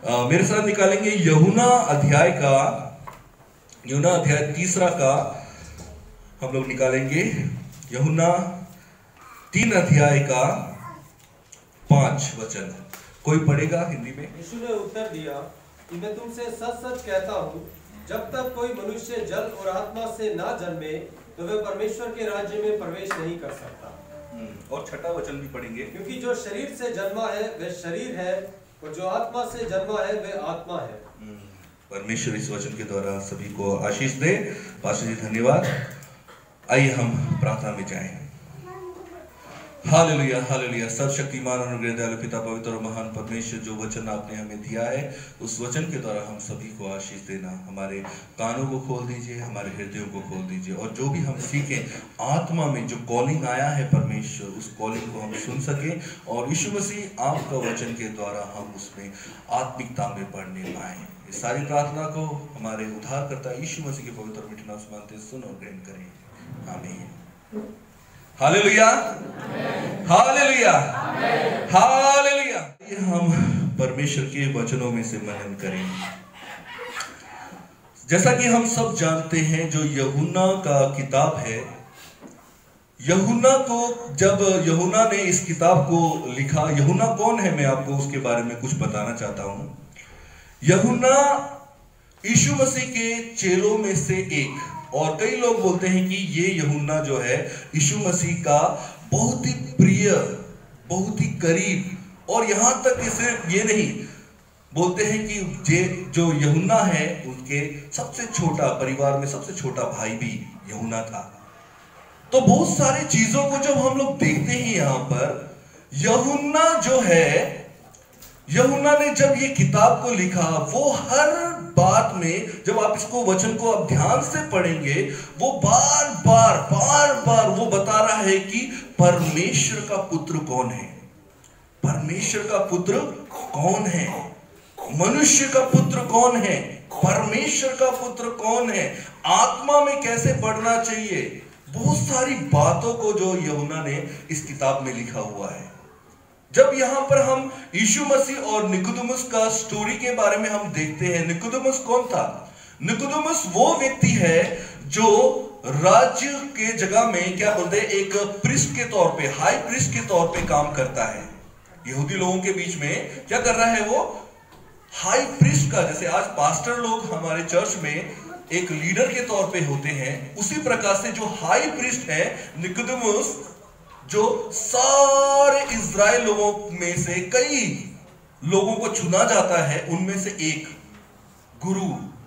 मेरे साथ निकालेंगे यूहन्ना अध्याय 3 का हम लोग निकालेंगे। यूहन्ना 3 अध्याय का 5 वचन। कोई पढ़ेगा हिंदी में? यीशु ने उत्तर दिया कि मैं तुमसे सच सच कहता हूँ, जब तक कोई मनुष्य जल और आत्मा से ना जन्मे तो वह परमेश्वर के राज्य में प्रवेश नहीं कर सकता। और छठा वचन भी पढ़ेंगे। क्योंकि जो शरीर से जन्मा है वह शरीर है, और जो आत्मा से जन्मा है वह आत्मा है। परमेश्वर इस वचन के द्वारा सभी को आशीष दे। पास्टर जी धन्यवाद। आइए हम प्रार्थना में जाएं। Hallelujah hallelujah. सर्वशक्तिमान और अनुग्रह दयालु पिता पवित्र और महान परमेश्वर, जो वचन आपने हमें दिया है उस वचन के द्वारा हम सभी को आशीष देना। हमारे कानों को खोल दीजिए, हमारे हृदयों को खोल दीजिए, और जो भी हम सीखें आत्मा में जो कॉलिंग आया है परमेश्वर, उस कॉलिंग को हम सुन सके, और यीशु मसीह आपका वचन के द्वारा हम उसमें आत्मिकता में बढ़ने पाए। इस सारी प्रार्थना को हमारे उद्धारकर्ता यीशु मसीह के पवित्र मीठे नाम से मांगते सुन और ग्रहण करें। आमीन। Hallelujah hallelujah hallelujah. हम परमेश्वर के वचनों में से मनन करेंगे। जैसा कि हम सब जानते हैं, जो यूहन्ना का किताब है, यूहन्ना को जब यूहन्ना ने इस किताब को लिखा, यूहन्ना कौन है मैं आपको उसके बारे में कुछ बताना चाहता हूं। यूहन्ना यीशु मसीह के चेलों में से एक, और कई लोग बोलते हैं कि ये यूहन्ना जो है यीशु मसीह का बहुत ही प्रिय, बहुत ही करीब, और यहां तक कि सिर्फ ये नहीं, बोलते हैं कि जो यूहन्ना है उनके सबसे छोटा, परिवार में सबसे छोटा भाई भी यूहन्ना था। तो बहुत सारी चीजों को जब हम लोग देखते हैं यहां पर, यूहन्ना जो है, यूहन्ना ने जब ये किताब को लिखा, वो हर बात में, जब आप इसको वचन को आप ध्यान से पढ़ेंगे, वो बार बार वो बता रहा है कि परमेश्वर का पुत्र कौन है, परमेश्वर का पुत्र कौन है, मनुष्य का पुत्र कौन है, परमेश्वर का पुत्र कौन है, आत्मा में कैसे बढ़ना चाहिए। बहुत सारी बातों को जो यूहन्ना ने इस किताब में लिखा हुआ है। जब यहां पर हम यीशु मसीह और निकोदेमुस का स्टोरी के बारे में हम देखते हैं, निकोदेमुस कौन था? निकोदेमुस वो व्यक्ति है जो राज्य के जगह में, क्या बोलते हैं, एक प्रीस्ट के तौर पे, हाई प्रीस्ट के तौर पे काम करता है। यहूदी लोगों के बीच में क्या कर रहा है वो? हाई प्रीस्ट का, जैसे आज पास्टर लोग हमारे चर्च में एक लीडर के तौर पे होते हैं, उसी प्रकार से जो हाई प्रीस्ट है निकोदेमुस, जो सारे इज़राइल लोगों में से कई लोगों को चुना जाता है, उनमें से एक गुरु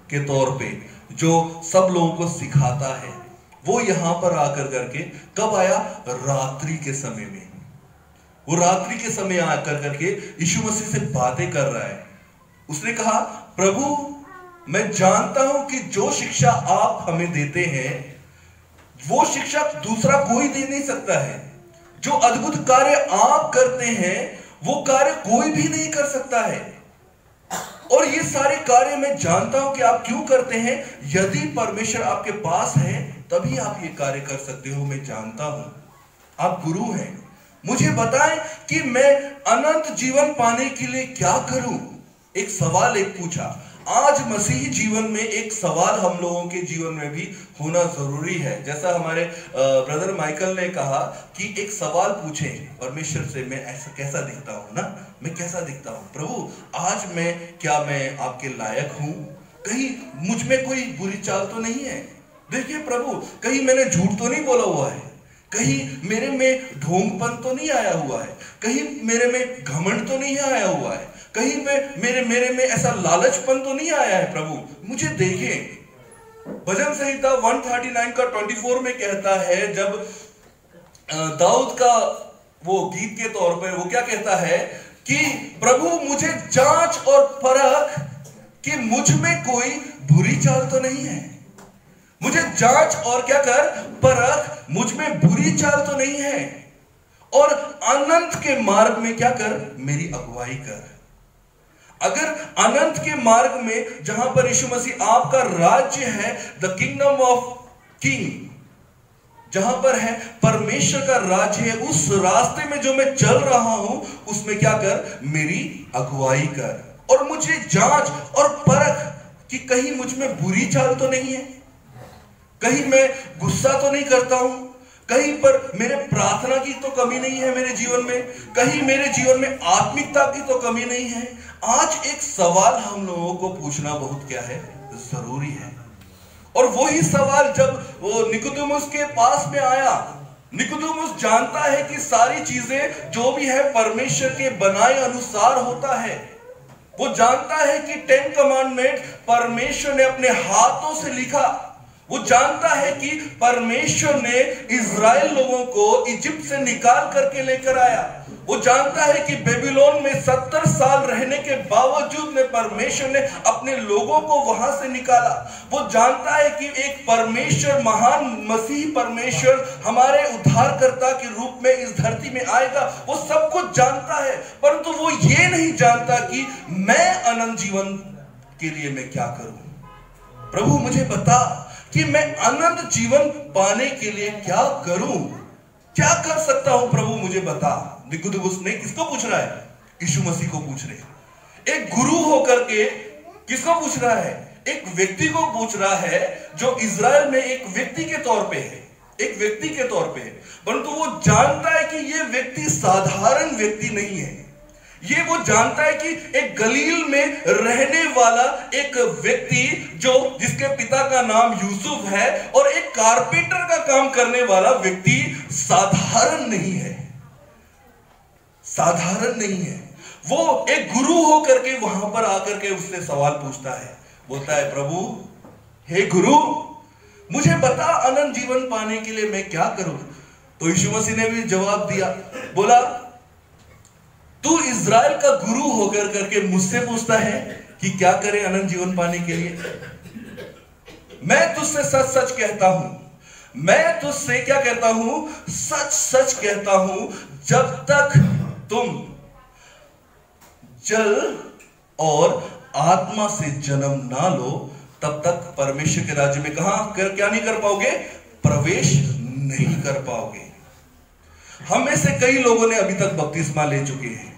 के तौर पे जो सब लोगों को सिखाता है, वो यहां पर आकर करके कब आया? रात्रि के समय में। वो रात्रि के समय आकर करके यीशु मसीह से बातें कर रहा है। उसने कहा, प्रभु मैं जानता हूं कि जो शिक्षा आप हमें देते हैं वो शिक्षा दूसरा कोई दे नहीं सकता है। जो अद्भुत कार्य आप करते हैं वो कार्य कोई भी नहीं कर सकता है, और ये सारे कार्य मैं जानता हूं कि आप क्यों करते हैं। यदि परमेश्वर आपके पास है तभी आप ये कार्य कर सकते हो। मैं जानता हूं आप गुरु हैं। मुझे बताएं कि मैं अनंत जीवन पाने के लिए क्या करूं। एक सवाल पूछा। आज मसीही जीवन में एक सवाल हम लोगों के जीवन में भी होना जरूरी है। जैसा हमारे ब्रदर माइकल ने कहा कि एक सवाल पूछें परमेश्वर से, मैं ऐसा कैसा दिखता हूं ना, मैं कैसा दिखता हूं प्रभु, आज मैं आपके लायक हूं? कहीं मुझ में कोई बुरी चाल तो नहीं है? देखिए प्रभु, कहीं मैंने झूठ तो नहीं बोला हुआ है, कहीं मेरे में ढोंगपन तो नहीं आया हुआ है, कहीं मेरे में घमंड तो नहीं आया हुआ है, कहीं मेरे में ऐसा लालचपन तो नहीं आया है। प्रभु मुझे देखें। भजन संहिता 139 का 24 में कहता है, जब दाऊद का वो गीत के तौर पर वो क्या कहता है कि प्रभु मुझे जांच और परख कि मुझ में कोई बुरी चाल तो नहीं है। मुझे जांच और क्या कर? परख, मुझ में बुरी चाल तो नहीं है, और अनंत के मार्ग में क्या कर? मेरी अगुवाई कर। अगर अनंत के मार्ग में, जहां पर यीशु मसीह आपका राज्य है, द किंगडम ऑफ किंग, जहां पर है परमेश्वर का राज्य है, उस रास्ते में जो मैं चल रहा हूं उसमें क्या कर? मेरी अगुवाई कर। और मुझे जांच और परख कि कहीं मुझ में बुरी चाल तो नहीं है, कहीं मैं गुस्सा तो नहीं करता हूं, कहीं पर मेरे प्रार्थना की तो कमी नहीं है मेरे जीवन में, कहीं मेरे जीवन में आत्मिकता की तो कमी नहीं है। आज एक सवाल हम लोगों को पूछना बहुत क्या है, जरूरी है। और वही सवाल जब वो निकोदेमुस के पास में आया, निकोदेमुस जानता है कि सारी चीजें जो भी है परमेश्वर के बनाए अनुसार होता है। वो जानता है कि 10 कमांडमेंट परमेश्वर ने अपने हाथों से लिखा। वो जानता है कि परमेश्वर ने इज़राइल लोगों को इजिप्ट से निकाल करके लेकर आया। वो जानता है कि बेबीलोन में 70 साल रहने के बावजूद में परमेश्वर ने अपने लोगों को वहां से निकाला। वो जानता है कि एक परमेश्वर, महान मसीह परमेश्वर हमारे उद्धारकर्ता के रूप में इस धरती में आएगा। वो सब कुछ जानता है, परंतु वो ये नहीं जानता कि मैं अनंत जीवन के लिए मैं क्या करूं। प्रभु मुझे बता कि मैं अनंत जीवन पाने के लिए क्या करूं, क्या कर सकता हूं प्रभु मुझे बता। निकोदेमुस ने किसको पूछ रहा है? यीशु मसीह को पूछ रहे। एक गुरु होकर के किसको पूछ रहा है? एक व्यक्ति को पूछ रहा है जो इज़राइल में एक व्यक्ति के तौर पे है, एक व्यक्ति के तौर पे है, परंतु वो जानता है कि ये व्यक्ति साधारण व्यक्ति नहीं है। ये वो जानता है कि एक गलील में रहने वाला एक व्यक्ति जो जिसके पिता का नाम यूसुफ है और एक कारपेंटर का काम करने वाला व्यक्ति साधारण नहीं है, साधारण नहीं है। वो एक गुरु होकर के वहां पर आकर के उससे सवाल पूछता है, बोलता है प्रभु हे गुरु मुझे बता अनंत जीवन पाने के लिए मैं क्या करूं। तो यीशु मसीह ने भी जवाब दिया, बोला तू इज़राइल का गुरु होकर करके मुझसे पूछता है कि क्या करें अनंत जीवन पाने के लिए। मैं तुझसे सच सच कहता हूं, मैं तुझसे क्या कहता हूं, सच सच कहता हूं, जब तक तुम जल और आत्मा से जन्म ना लो तब तक परमेश्वर के राज्य में क्या नहीं कर पाओगे, प्रवेश नहीं कर पाओगे। हम में से कई लोगों ने अभी तक बपतिस्मा ले चुके हैं,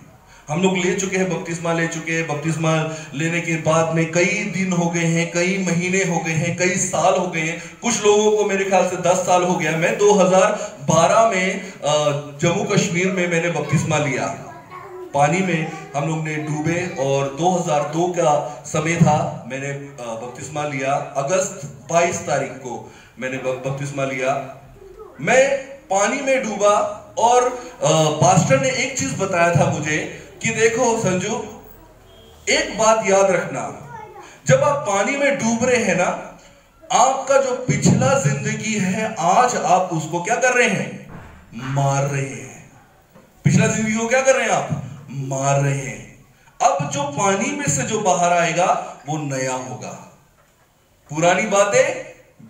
हम लोग ले चुके हैं, बपतिस्मा ले चुके हैं। बपतिस्मा लेने के बाद में कई दिन हो गए हैं, कई महीने हो गए हैं, कई साल हो गए हैं। कुछ लोगों को मेरे ख्याल से 10 साल हो गया। मैं 2012 में जम्मू कश्मीर में मैंने बपतिस्मा लिया, पानी में हम लोग ने डूबे, और 2002 का समय था, मैंने बपतिस्मा लिया। अगस्त 22 तारीख को मैंने बपतिस्मा लिया। मैं पानी में डूबा और पास्टर ने एक चीज बताया था मुझे कि देखो संजू, एक बात याद रखना, जब आप पानी में डूब रहे हैं ना, आपका जो पिछला जिंदगी है आज आप उसको क्या कर रहे हैं, मार रहे हैं। पिछला जिंदगी को क्या कर रहे हैं आप, मार रहे हैं। अब जो पानी में से जो बाहर आएगा वो नया होगा, पुरानी बातें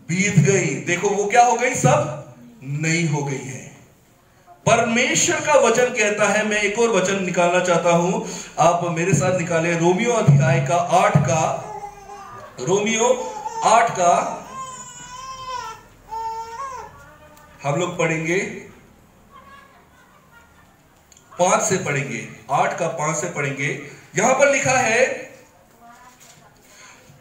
बीत गई, देखो वो क्या हो गई, सब नई हो गई है। परमेश्वर का वचन कहता है, मैं एक और वचन निकालना चाहता हूं, आप मेरे साथ निकाले, रोमियो अध्याय का 8 का, रोमियो 8 का हम लोग पढ़ेंगे 5 से पढ़ेंगे, 8 का 5 से पढ़ेंगे। यहां पर लिखा है,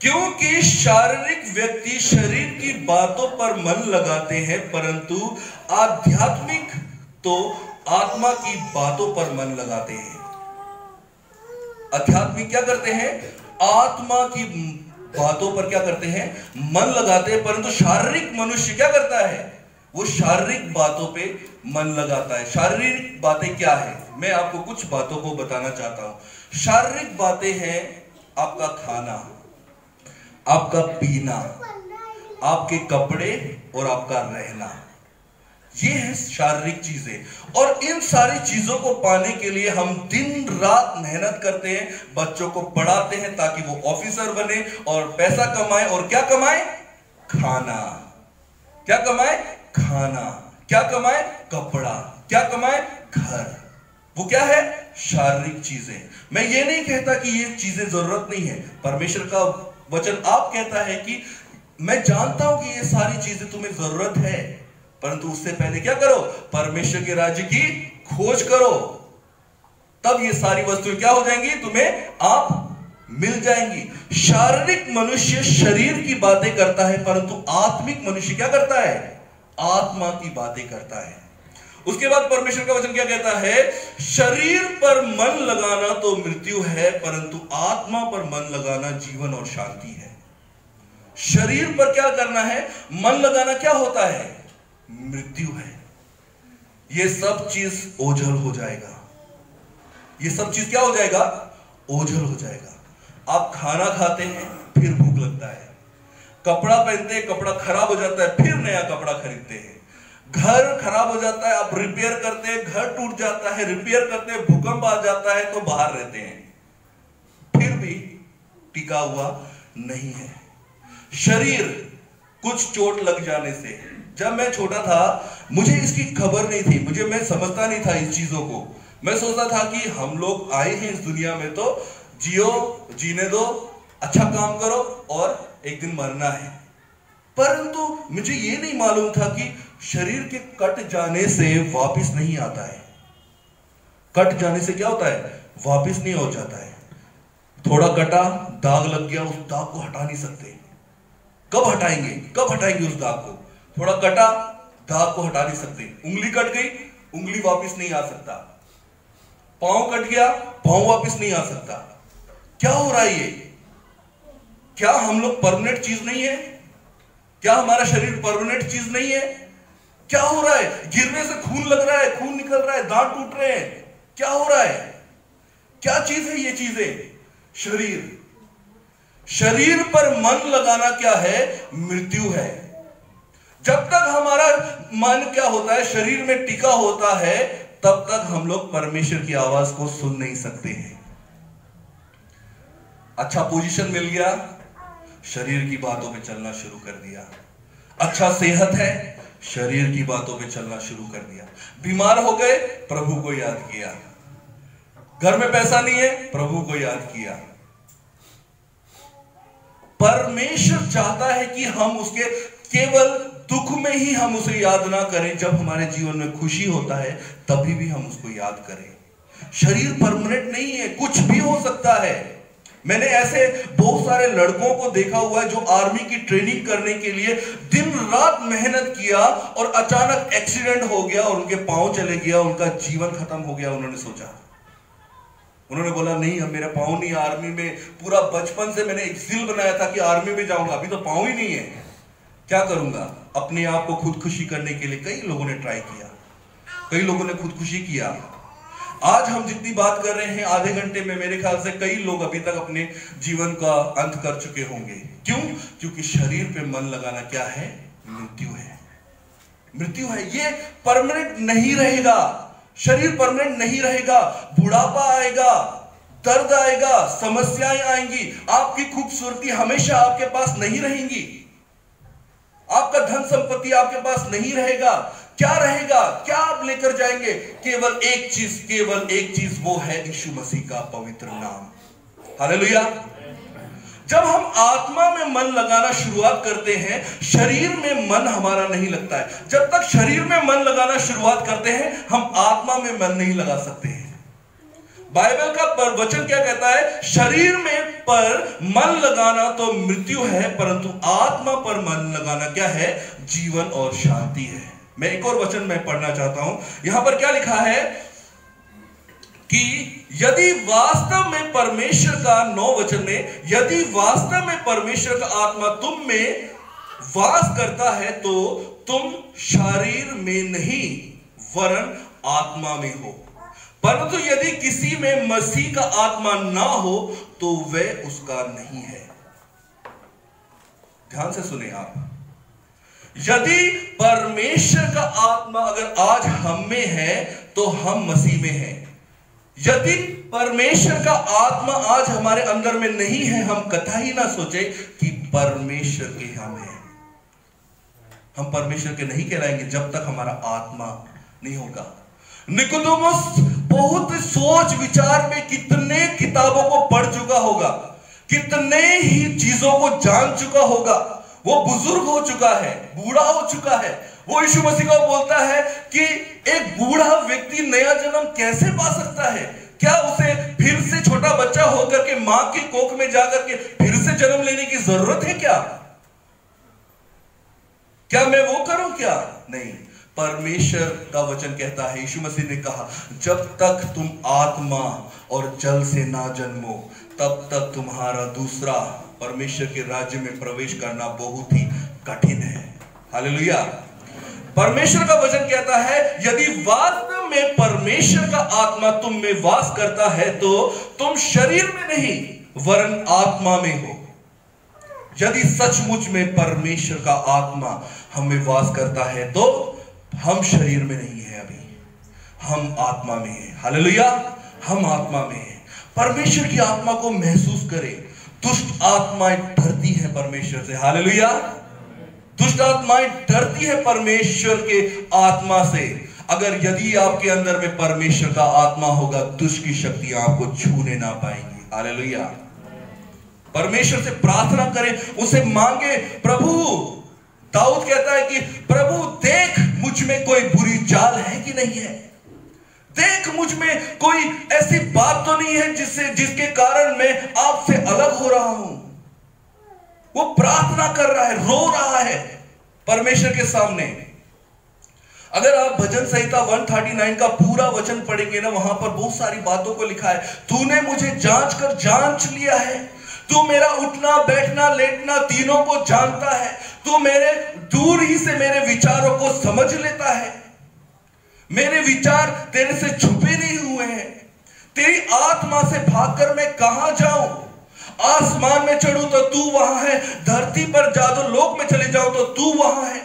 क्योंकि शारीरिक व्यक्ति शरीर की बातों पर मन लगाते हैं, परंतु आध्यात्मिक तो आत्मा की बातों पर मन लगाते हैं। आध्यात्मिक क्या करते हैं, आत्मा की बातों पर क्या करते हैं, मन लगाते हैं, परंतु शारीरिक मनुष्य क्या करता है, वो शारीरिक बातों पे मन लगाता है। शारीरिक बातें क्या है, मैं आपको कुछ बातों को बताना चाहता हूं। शारीरिक बातें हैं आपका खाना, आपका पीना, आपके कपड़े और आपका रहना, ये है शारीरिक चीजें। और इन सारी चीजों को पाने के लिए हम दिन रात मेहनत करते हैं, बच्चों को पढ़ाते हैं ताकि वो ऑफिसर बने और पैसा कमाए, और क्या कमाए, खाना, क्या कमाए, खाना, क्या कमाए, कपड़ा, क्या कमाए, घर। वो क्या है, शारीरिक चीजें। मैं ये नहीं कहता कि ये चीजें जरूरत नहीं है, परमेश्वर का वचन आप कहता है कि मैं जानता हूं कि ये सारी चीजें तुम्हें जरूरत है, परंतु उससे पहले क्या करो, परमेश्वर के राज्य की खोज करो, तब ये सारी वस्तुएं क्या हो जाएंगी, तुम्हें आप मिल जाएंगी। शारीरिक मनुष्य शरीर की बातें करता है, परंतु आत्मिक मनुष्य क्या करता है? आत्मा की बातें करता है। उसके बाद परमेश्वर का वचन क्या कहता है? शरीर पर मन लगाना तो मृत्यु है, परंतु आत्मा पर मन लगाना जीवन और शांति है। शरीर पर क्या करना है? मन लगाना क्या होता है? मृत्यु है। ये सब चीज ओझल हो जाएगा। ये सब चीज क्या हो जाएगा? ओझल हो जाएगा। आप खाना खाते हैं, फिर भूख लगता है। कपड़ा पहनते हैं, कपड़ा खराब हो जाता है, फिर नया कपड़ा खरीदते हैं। घर खराब हो जाता है, आप रिपेयर करते हैं, घर टूट जाता है, रिपेयर करते हैं, भूकंप आ जाता है तो बाहर रहते हैं, फिर भी टिका हुआ नहीं है। शरीर कुछ चोट लग जाने से, जब मैं छोटा था मुझे इसकी खबर नहीं थी, मैं समझता नहीं था इस चीजों को। मैं सोचता था कि हम लोग आए हैं इस दुनिया में तो जियो, जीने दो, अच्छा काम करो और एक दिन मरना है। परंतु मुझे ये नहीं मालूम था कि शरीर के कट जाने से वापस नहीं आता है। कट जाने से क्या होता है? वापस नहीं हो जाता है। थोड़ा कटा, दाग लग गया, उस दाग को हटा नहीं सकते। कब हटाएंगे उस दाग को? थोड़ा कटा, दाग को हटा नहीं सकते। उंगली कट गई, उंगली वापस नहीं आ सकता। पांव कट गया, पांव वापस नहीं आ सकता। क्या हो रहा है ये? क्या हम लोग परमानेंट चीज नहीं है? क्या हमारा शरीर परमानेंट चीज नहीं है? क्या हो रहा है? गिरने से खून लग रहा है, खून निकल रहा है, दांत टूट रहे हैं। क्या हो रहा है? क्या चीज है ये चीजें? शरीर पर मन लगाना क्या है? मृत्यु है। जब तक हमारा मन क्या होता है? शरीर में टिका होता है, तब तक हम लोग परमेश्वर की आवाज को सुन नहीं सकते हैं। अच्छा पोजीशन मिल गया, शरीर की बातों पे चलना शुरू कर दिया। अच्छा सेहत है, शरीर की बातों पे चलना शुरू कर दिया। बीमार हो गए, प्रभु को याद किया। घर में पैसा नहीं है, प्रभु को याद किया। परमेश्वर चाहता है कि हम उसके केवल दुख में ही हम उसे याद ना करें, जब हमारे जीवन में खुशी होता है तभी भी हम उसको याद करें। शरीर परमानेंट नहीं है, कुछ भी हो सकता है। मैंने ऐसे बहुत सारे लड़कों को देखा हुआ है जो आर्मी की ट्रेनिंग करने के लिए दिन रात मेहनत किया और अचानक एक्सीडेंट हो गया और उनके पांव चले गया, उनका जीवन खत्म हो गया। उन्होंने बोला नहीं, अब मेरा पांव नहीं। आर्मी में पूरा बचपन से मैंने एक दिल बनाया था कि आर्मी में जाऊंगा, अभी तो पांव ही नहीं है, क्या करूंगा? अपने आप को खुदकुशी करने के लिए कई लोगों ने ट्राई किया, कई लोगों ने खुदकुशी किया। आज हम जितनी बात कर रहे हैं, आधे घंटे में मेरे ख्याल से कई लोग अभी तक अपने जीवन का अंत कर चुके होंगे। क्यों? क्योंकि शरीर पे मन लगाना क्या है? मृत्यु है। मृत्यु है। ये परमानेंट नहीं रहेगा। शरीर परमानेंट नहीं रहेगा। बुढ़ापा आएगा, दर्द आएगा, समस्याएं आएंगी। आपकी खूबसूरती हमेशा आपके पास नहीं रहेंगी। आपका धन संपत्ति आपके पास नहीं रहेगा। क्या रहेगा? क्या आप लेकर जाएंगे? केवल एक चीज, वो है यीशु मसीह का पवित्र नाम। हालेलुया। जब हम आत्मा में मन लगाना शुरुआत करते हैं, शरीर में मन हमारा नहीं लगता है। जब तक शरीर में मन लगाना शुरुआत करते हैं, हम आत्मा में मन नहीं लगा सकते हैं। बाइबल का वचन क्या कहता है? शरीर में पर मन लगाना तो मृत्यु है, परंतु आत्मा पर मन लगाना क्या है? जीवन और शांति है। मैं एक और वचन में पढ़ना चाहता हूं। यहां पर क्या लिखा है कि यदि वास्तव में परमेश्वर का, 9 वचन में, यदि वास्तव में परमेश्वर का आत्मा तुम में वास करता है तो तुम शरीर में नहीं वरन आत्मा में हो। परंतु यदि किसी में मसीह का आत्मा ना हो तो वह उसका नहीं है। ध्यान से सुने आप। यदि परमेश्वर का आत्मा अगर आज हम में है तो हम मसीह में हैं। यदि परमेश्वर का आत्मा आज हमारे अंदर में नहीं है, हम कतई ना सोचे कि परमेश्वर के हम हैं। हम परमेश्वर के नहीं कहलाएंगे जब तक हमारा आत्मा नहीं होगा। निकोदेमुस बहुत सोच विचार में कितने किताबों को पढ़ चुका होगा, कितने ही चीजों को जान चुका होगा। वो बुजुर्ग हो चुका है, बूढ़ा हो चुका है। वो यीशु मसीह को बोलता है कि एक बूढ़ा व्यक्ति नया जन्म कैसे पा सकता है? क्या उसे फिर से छोटा बच्चा होकर के मां के कोख में जाकर के फिर से जन्म लेने की जरूरत है क्या? क्या मैं वो करूं क्या? नहीं। परमेश्वर का वचन कहता है, यीशु मसीह ने कहा, जब तक तुम आत्मा और जल से ना जन्मो तब तक तुम्हारा दूसरा परमेश्वर के राज्य में प्रवेश करना बहुत ही कठिन है। हालेलुया। परमेश्वर का वचन कहता है, यदि वास्तव में परमेश्वर का आत्मा तुम में वास करता है तो तुम शरीर में नहीं वरन आत्मा में हो। यदि सचमुच में परमेश्वर का आत्मा हमें वास करता है तो हम शरीर में नहीं है, अभी हम आत्मा में हैं। हालेलुया। हम आत्मा में हैं। परमेश्वर की आत्मा को महसूस करें। दुष्ट आत्माएं डरती हैं परमेश्वर से। हालेलुया। दुष्ट आत्माएं डरती है परमेश्वर के आत्मा से। अगर यदि आपके अंदर में परमेश्वर का आत्मा होगा, दुष्ट की शक्तियां आपको छूने ना पाएंगी। हालेलुया। परमेश्वर से प्रार्थना करें, उसे मांगे। प्रभु, दाऊद कहता है कि प्रभु देख मुझ में कोई बुरी चाल है कि नहीं है, देख मुझ में कोई ऐसी बात तो नहीं है जिसके कारण मैं आपसे अलग हो रहा हूं। वो प्रार्थना कर रहा है, रो रहा है परमेश्वर के सामने। अगर आप भजन संहिता 139 का पूरा वचन पढ़ेंगे ना, वहां पर बहुत सारी बातों को लिखा है। तूने मुझे जांच लिया है, तू मेरा उठना बैठना लेटना तीनों को जानता है, तू मेरे दूर ही से मेरे विचारों को समझ लेता है। मेरे विचार तेरे से छुपे नहीं हुए हैं। तेरी आत्मा से भागकर मैं कहां जाऊं? आसमान में चढ़ूं तो तू वहां है, धरती पर जादू लोक में चले जाऊं तो तू वहां है।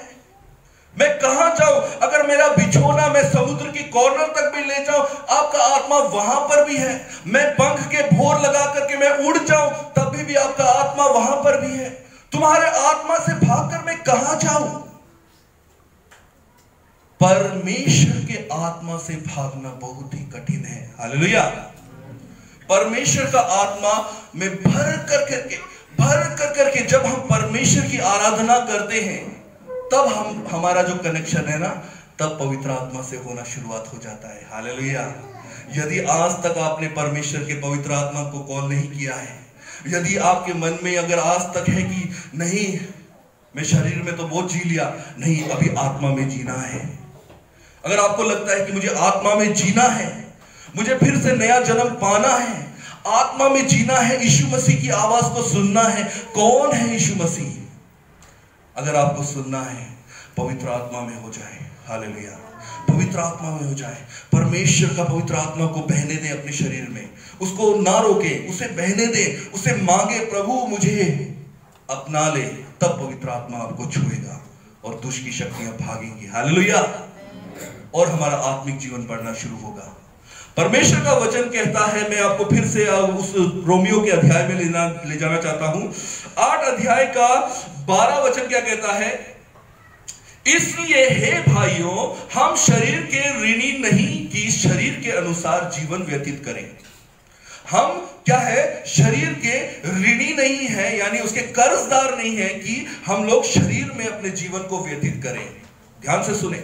मैं कहां जाऊं? अगर मेरा बिछोना मैं समुद्र की कॉर्नर तक भी ले जाऊं, आपका आत्मा वहां पर भी है। मैं पंख के भोर लगा करके मैं उड़ जाऊं, तब भी आपका आत्मा वहां पर भी है। तुम्हारे आत्मा से भागकर मैं कहां जाऊं? परमेश्वर के आत्मा से भागना बहुत ही कठिन है। हालेलुया। परमेश्वर का आत्मा में भर करके जब हम परमेश्वर की आराधना करते हैं, तब हमारा जो कनेक्शन है ना, तब पवित्र आत्मा से होना शुरुआत हो जाता है। हालेलुया। यदि आज तक आपने परमेश्वर के पवित्र आत्मा को कॉल नहीं किया है, यदि आपके मन में अगर आज तक है कि नहीं मैं शरीर में तो बहुत जी लिया, नहीं अभी आत्मा में जीना है। अगर आपको लगता है कि मुझे आत्मा में जीना है, मुझे फिर से नया जन्म पाना है, आत्मा में जीना है, यीशु मसीह की आवाज को सुनना है। कौन है यीशु मसीह? अगर आपको सुनना है, पवित्र आत्मा में हो जाए। हालेलुया। पवित्र आत्मा में हो जाए। परमेश्वर का पवित्र आत्मा को बहने दे अपने शरीर में, उसको ना रोके, उसे बहने दे, उसे मांगे, प्रभु मुझे अपना ले। तब पवित्र आत्मा आपको छुएगा और दुष्ट की शक्तियां भागेंगी। हालेलुया। और हमारा आत्मिक जीवन बढ़ना शुरू होगा। परमेश्वर का वचन कहता है, मैं आपको फिर से उस रोमियो के अध्याय में ले जाना चाहता हूं। 8 अध्याय का 12 वचन क्या कहता है? इसलिए हे भाइयों, हम शरीर के ऋणी नहीं कि शरीर के अनुसार जीवन व्यतीत करें। हम क्या है? शरीर के ऋणी नहीं है, यानी उसके कर्जदार नहीं है कि हम लोग शरीर में अपने जीवन को व्यतीत करें। ध्यान से सुने,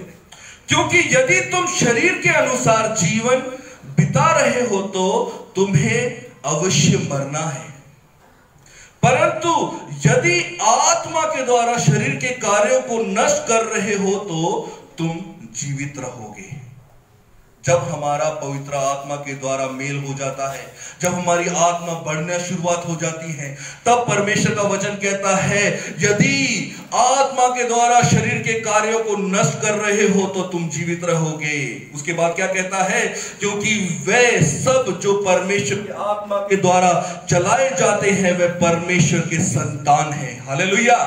क्योंकि यदि तुम शरीर के अनुसार जीवन बिता रहे हो तो तुम्हें अवश्य मरना है, परंतु यदि आत्मा के द्वारा शरीर के कार्यों को नष्ट कर रहे हो तो तुम जीवित रहोगे। जब हमारा पवित्र आत्मा के द्वारा मेल हो जाता है, जब हमारी आत्मा बढ़ना शुरुआत हो जाती है, तब परमेश्वर का वचन कहता है, यदि आत्मा के द्वारा शरीर के कार्यों को नष्ट कर रहे हो तो तुम जीवित रहोगे। उसके बाद क्या कहता है? क्योंकि वे सब जो परमेश्वर की आत्मा के द्वारा चलाए जाते हैं वे परमेश्वर के संतान हैं। हालेलुया।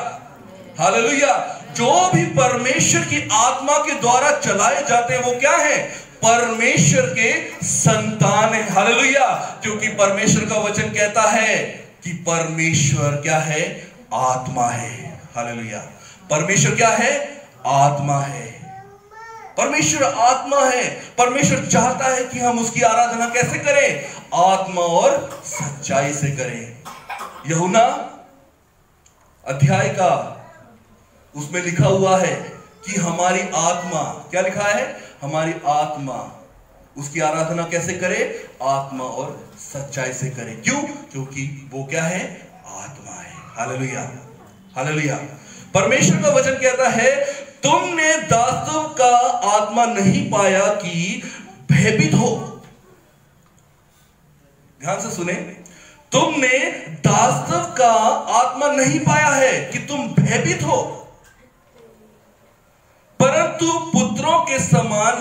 हालेलुया। जो भी परमेश्वर की आत्मा के द्वारा चलाए जाते हैं वो क्या है? परमेश्वर के संतान है। हालेलुया। क्योंकि परमेश्वर का वचन कहता है कि परमेश्वर क्या है? आत्मा है। हालेलुया। परमेश्वर क्या है? आत्मा है। परमेश्वर आत्मा है। परमेश्वर चाहता है कि हम उसकी आराधना कैसे करें? आत्मा और सच्चाई से करें। यूहन्ना अध्याय का उसमें लिखा हुआ है कि हमारी आत्मा, क्या लिखा है? हमारी आत्मा उसकी आराधना कैसे करे? आत्मा और सच्चाई से करे। क्यों? क्योंकि वो क्या है? आत्मा है। Hallelujah, hallelujah. परमेश्वर का वचन कहता है, तुमने दासत्व का आत्मा नहीं पाया कि भयभीत हो। ध्यान से सुने, तुमने दासत्व का आत्मा नहीं पाया है कि तुम भयभीत हो, परंतु पुत्रों के समान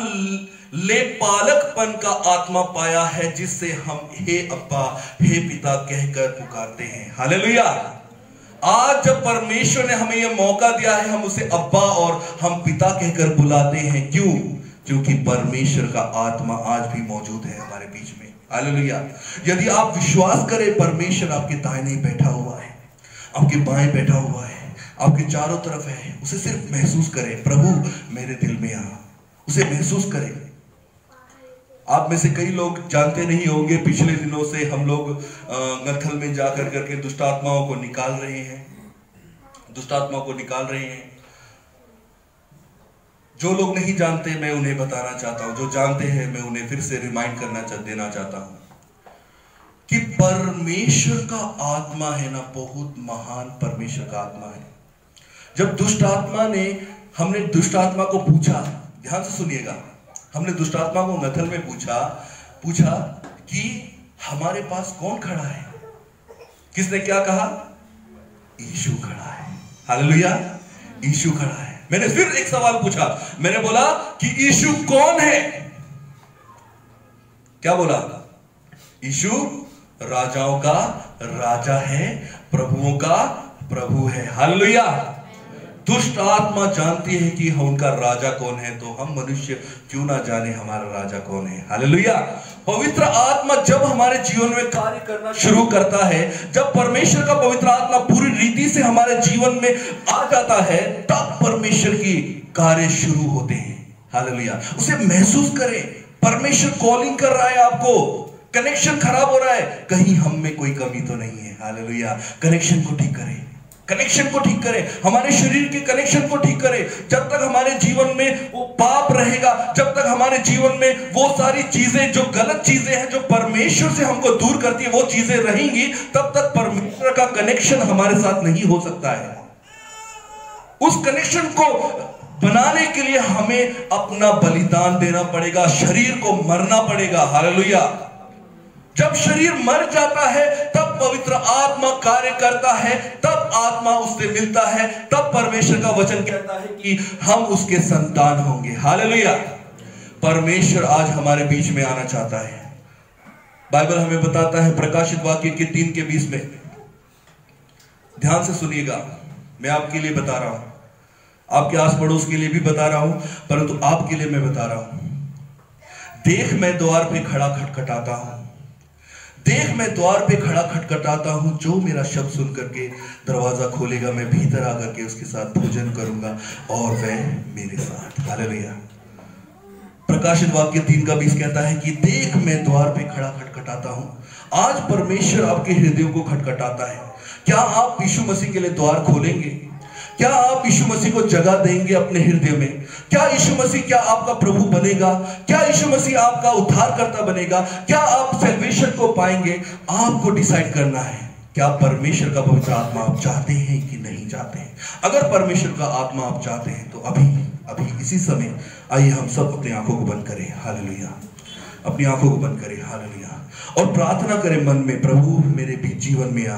ले पालकपन का आत्मा पाया है, जिससे हम हे अब्बा, हे पिता कहकर पुकारते हैं। हालेलुया। आज जब परमेश्वर ने हमें यह मौका दिया है, हम उसे अब्बा और हम पिता कहकर बुलाते हैं। क्यों? क्योंकि परमेश्वर का आत्मा आज भी मौजूद है हमारे बीच में। हालेलुया। यदि आप विश्वास करें, परमेश्वर आपके दाहिने बैठा हुआ है, आपके बाएं बैठा हुआ है, आपके चारों तरफ है, उसे सिर्फ महसूस करें, प्रभु मेरे दिल में आ, उसे महसूस करें। आप में से कई लोग जानते नहीं होंगे, पिछले दिनों से हम लोग गथल में जाकर करके दुष्ट आत्माओं को निकाल रहे हैं, दुष्ट आत्माओं को निकाल रहे हैं। जो लोग नहीं जानते, मैं उन्हें बताना चाहता हूं, जो जानते हैं मैं उन्हें फिर से रिमाइंड देना चाहता हूं कि परमेश्वर का आत्मा है ना, बहुत महान परमेश्वर का आत्मा है। जब दुष्ट आत्मा ने, हमने दुष्ट आत्मा को पूछा, ध्यान से सुनिएगा, हमने दुष्ट आत्मा को गथल में पूछा कि हमारे पास कौन खड़ा है? किसने क्या कहा? यीशु खड़ा है। हालेलुया, यीशु खड़ा है। मैंने फिर एक सवाल पूछा, मैंने बोला कि यीशु कौन है? क्या बोला? यीशु राजाओं का राजा है, प्रभुओं का प्रभु है। हालेलुया। दुष्ट आत्मा जानती है कि उनका राजा कौन है, तो हम मनुष्य क्यों ना जाने हमारा राजा कौन है। हालेलुया। पवित्र आत्मा जब हमारे जीवन में कार्य करना शुरू करता है, जब परमेश्वर का पवित्र आत्मा पूरी रीति से हमारे जीवन में आ जाता है, तब परमेश्वर की कार्य शुरू होते हैं। हालेलुया। उसे महसूस करें, परमेश्वर कॉलिंग कर रहा है आपको, कनेक्शन खराब हो रहा है, कहीं हम में कोई कमी तो नहीं है। हालेलुया। कनेक्शन को ठीक करें, कनेक्शन को ठीक करें, हमारे शरीर के कनेक्शन को ठीक करें। जब तक हमारे जीवन में वो पाप रहेगा, जब तक हमारे जीवन में वो सारी चीजें जो गलत चीजें हैं, जो परमेश्वर से हमको दूर करती है, वो चीजें रहेंगी, तब तक परमेश्वर का कनेक्शन हमारे साथ नहीं हो सकता है। उस कनेक्शन को बनाने के लिए हमें अपना बलिदान देना पड़ेगा, शरीर को मरना पड़ेगा। हालेलुया। जब शरीर मर जाता है, तब पवित्र आत्मा कार्य करता है, तब आत्मा उससे मिलता है, तब परमेश्वर का वचन कहता है कि हम उसके संतान होंगे। हालेलुया। परमेश्वर आज हमारे बीच में आना चाहता है। बाइबल हमें बताता है प्रकाशित वाक्य के 3:20 में, ध्यान से सुनिएगा, मैं आपके लिए बता रहा हूं, आपके आस पड़ोस के लिए भी बता रहा हूं, परंतु आपके लिए मैं बता रहा हूं। देख मैं द्वार पे खड़ा खटखटाता हूं, देख मैं द्वार पे खड़ा खटखटाता हूं, जो मेरा शब्द सुन करके दरवाजा खोलेगा, मैं भीतर आकर के उसके साथ भोजन करूंगा और वह मेरे साथ। हालेलुया। प्रकाशित वाक्य 3:20 कहता है कि देख मैं द्वार पे खड़ा खटखटाता हूं। आज परमेश्वर आपके हृदयों को खटखटाता है। क्या आप यीशु मसीह के लिए द्वार खोलेंगे? क्या आप यीशु मसीह को जगह देंगे अपने हृदय में? क्या यीशु मसीह क्या आपका प्रभु बनेगा? क्या यीशु मसीह आपका उद्धारकर्ता बनेगा? क्या आप सैल्वेशन को पाएंगे? आपको डिसाइड करना है, क्या परमेश्वर का पवित्र आत्मा आप चाहते हैं कि नहीं चाहते हैं? अगर परमेश्वर का आत्मा आप चाहते हैं तो अभी इसी समय आइए हम सब अपनी आंखों को बंद करें। हालेलुया। अपनी आंखों को बंद करें। हालेलुया। और प्रार्थना करें मन में, प्रभु मेरे भी जीवन में आ,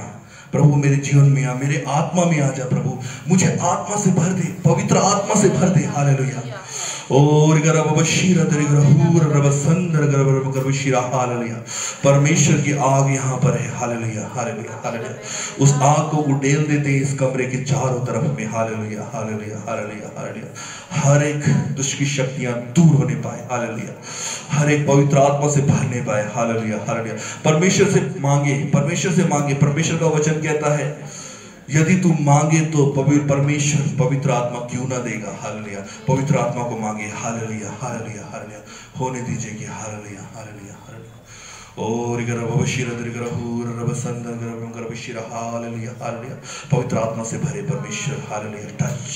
प्रभु मेरे जीवन में आ, मेरे आत्मा में आ जा, प्रभु मुझे आत्मा से भर दे, पवित्र आत्मा से भर दे। हालेलुया। और परमेश्वर की आग यहाँ पर है। Hallelujah, hallelujah, hallelujah. उस आग को उड़ेल देते हैं इस कमरे के चारों तरफ में। Hallelujah, hallelujah, hallelujah, hallelujah. हर एक दुष्ट की शक्तियां दूर होने पाए। हालेलुया। हर एक पवित्र आत्मा से भरने पाए। Hallelujah, hallelujah. परमेश्वर से मांगे, परमेश्वर से मांगे। परमेश्वर का वचन कहता है यदि तू मांगे तो परमेश्वर पवित्र आत्मा क्यों ना देगा। हालेलुया। पवित्र आत्मा को मांगे। Hallelujah, hallelujah, hallelujah. होने दीजिए कि हालेलुया, हालेलुया, हालेलुया। और हालेलुया, हालेलुया। पवित्र आत्मा से भरे परमेश्वर। हालेलुया। टच